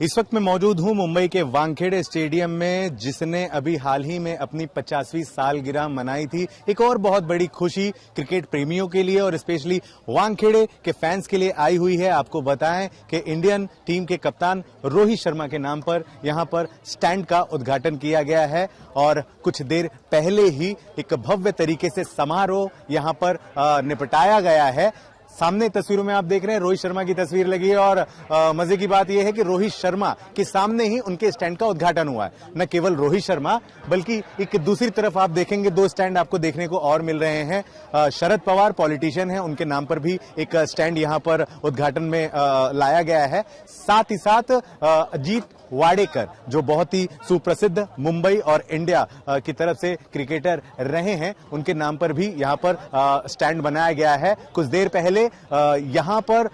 इस वक्त मैं मौजूद हूं मुंबई के वानखेड़े स्टेडियम में, जिसने अभी हाल ही में अपनी 50वीं सालगिरह मनाई थी। एक और बहुत बड़ी खुशी क्रिकेट प्रेमियों के लिए और स्पेशली वानखेड़े के फैंस के लिए आई हुई है। आपको बताएं कि इंडियन टीम के कप्तान रोहित शर्मा के नाम पर यहां पर स्टैंड का उद्घाटन किया गया है और कुछ देर पहले ही एक भव्य तरीके से समारोह यहां पर निपटाया गया है। सामने तस्वीरों में आप देख रहे हैं रोहित शर्मा की तस्वीर लगी है और मजे की बात यह है कि रोहित शर्मा के सामने ही उनके स्टैंड का उद्घाटन हुआ है। न केवल रोहित शर्मा बल्कि एक दूसरी तरफ आप देखेंगे दो स्टैंड आपको देखने को और मिल रहे हैं। शरद पवार पॉलिटिशियन हैं, उनके नाम पर भी एक स्टैंड यहां पर उद्घाटन में लाया गया है। साथ ही साथ अजीत वाडेकर जो बहुत ही सुप्रसिद्ध मुंबई और इंडिया की तरफ से क्रिकेटर रहे हैं, उनके नाम पर भी यहां पर स्टैंड बनाया गया है। कुछ देर पहले यहां पर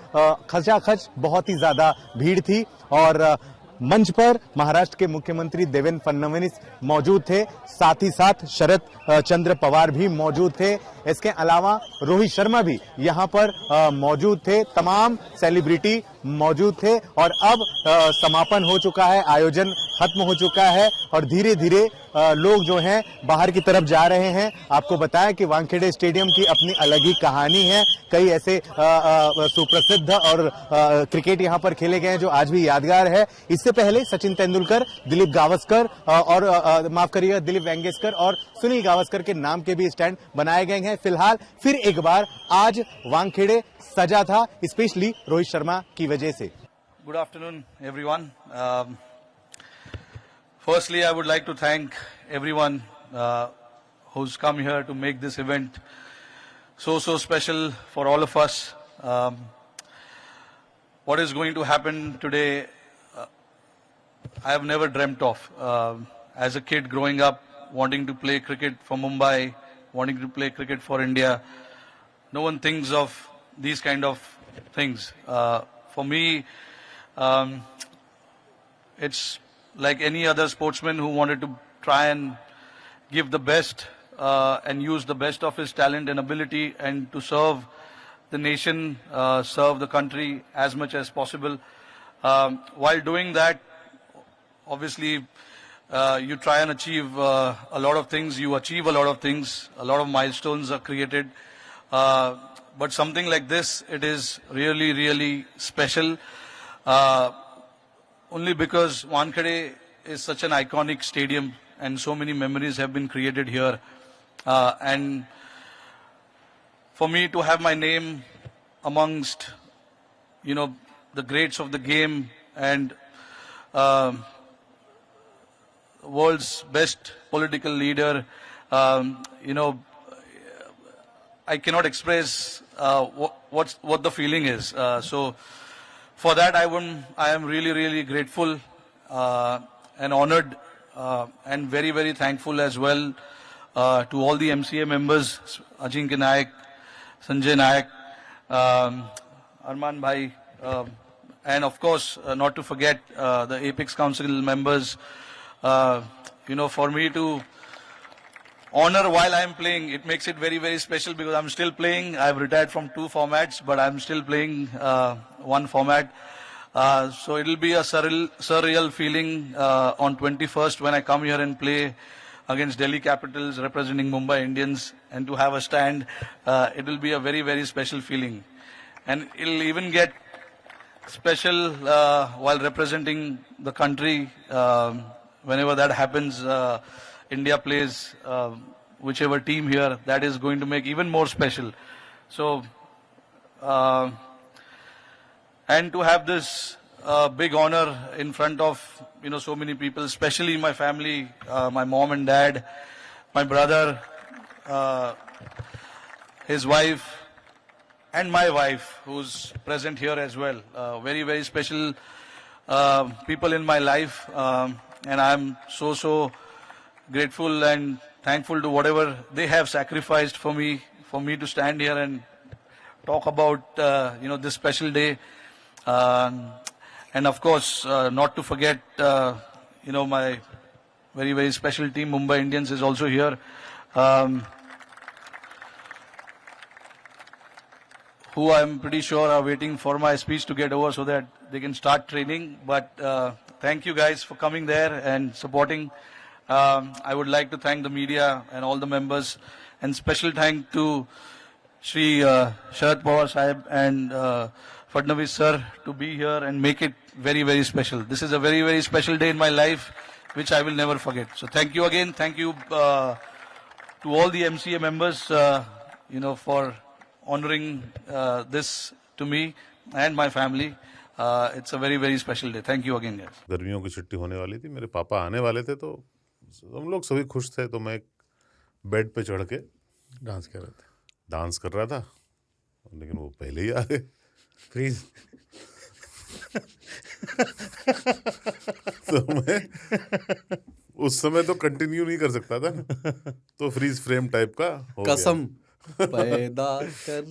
खचाखच बहुत ही ज्यादा भीड़ थी और मंच पर महाराष्ट्र के मुख्यमंत्री देवेंद्र फडणवीस मौजूद थे, साथ ही साथ शरद चंद्र पवार भी मौजूद थे। इसके अलावा रोहित शर्मा भी यहां पर मौजूद थे। तमाम सेलिब्रिटी मौजूद थे और अब समापन हो चुका है, आयोजन खत्म हो चुका है और धीरे धीरे लोग जो हैं बाहर की तरफ जा रहे हैं। आपको बताया कि वानखेड़े स्टेडियम की अपनी अलग ही कहानी है। कई ऐसे सुप्रसिद्ध और क्रिकेट यहां पर खेले गए हैं जो आज भी यादगार है। इससे पहले सचिन तेंदुलकर, दिलीप गावस्कर और माफ करिएगा दिलीप वेंगेसकर और सुनील गावस्कर के नाम के भी स्टैंड बनाए गए हैं। फिलहाल फिर एक बार आज वानखेड़े सजा था, स्पेशली रोहित शर्मा की वजह से। Good afternoon, everyone. Firstly, I would like to thank everyone who's come here to make this event so special for all of us. What is going to happen today, I have never dreamt of. As a kid growing up, wanting to play cricket for Mumbai, wanting to play cricket for India, no one thinks of these kind of things. For me, it's like any other sportsman who wanted to try and give the best and use the best of his talent and ability and to serve the nation, serve the country as much as possible. While doing that, obviously, you try and achieve a lot of things, you achieve a lot of things, a lot of milestones are created. But something like this, it is really, really special. Only because Wankhede is such an iconic stadium and so many memories have been created here. And for me to have my name amongst, the greats of the game and world's best political leader, I cannot express what the feeling is. So for that, I am really, really grateful and honored and very, very thankful as well to all the MCA members, Ajinkya Nayak, Sanjay Nayak, Arman Bhai, and of course, not to forget the Apex Council members. For me to honor while I am playing, it makes it very, very special because I'm still playing. I've retired from 2 formats, but I'm still playing one format. So it'll be a surreal feeling on 21st when I come here and play against Delhi Capitals representing Mumbai Indians, and to have a stand, it will be a very, very special feeling. And it'll even get special while representing the country. Whenever that happens, India plays whichever team here, that is going to make even more special. So, and to have this big honor in front of, so many people, especially my family, my mom and dad, my brother, his wife, and my wife, who's present here as well. Very, very special people in my life, and I'm so grateful and thankful to whatever they have sacrificed for me to stand here and talk about this special day, and of course not to forget my very, very special team Mumbai Indians is also here, who I'm pretty sure are waiting for my speech to get over so that they can start training. But thank you guys for coming there and supporting. I would like to thank the media and all the members, and special thank to Shri Sharad Pawar Sahib and Fadnavis sir to be here and make it very, very special. This is a very, very special day in my life, which I will never forget. So thank you again. Thank you to all the MCA members, for honoring this to me and my family. It's a very, very special day. Thank you again, guys. गर्मियों की छुट्टी होने वाली थी, मेरे पापा आने वाले थे, तो हम लोग सभी खुश थे। तो मैं एक बेड पे चढ़ के डांस कर रहे थे, डांस कर रहा था, लेकिन वो पहले ही आ गए। फ्रीज। तो मैं उस समय तो कंटिन्यू नहीं कर सकता था, तो फ्रीज फ्रेम टाइप का हो गया। कसम पैदा कर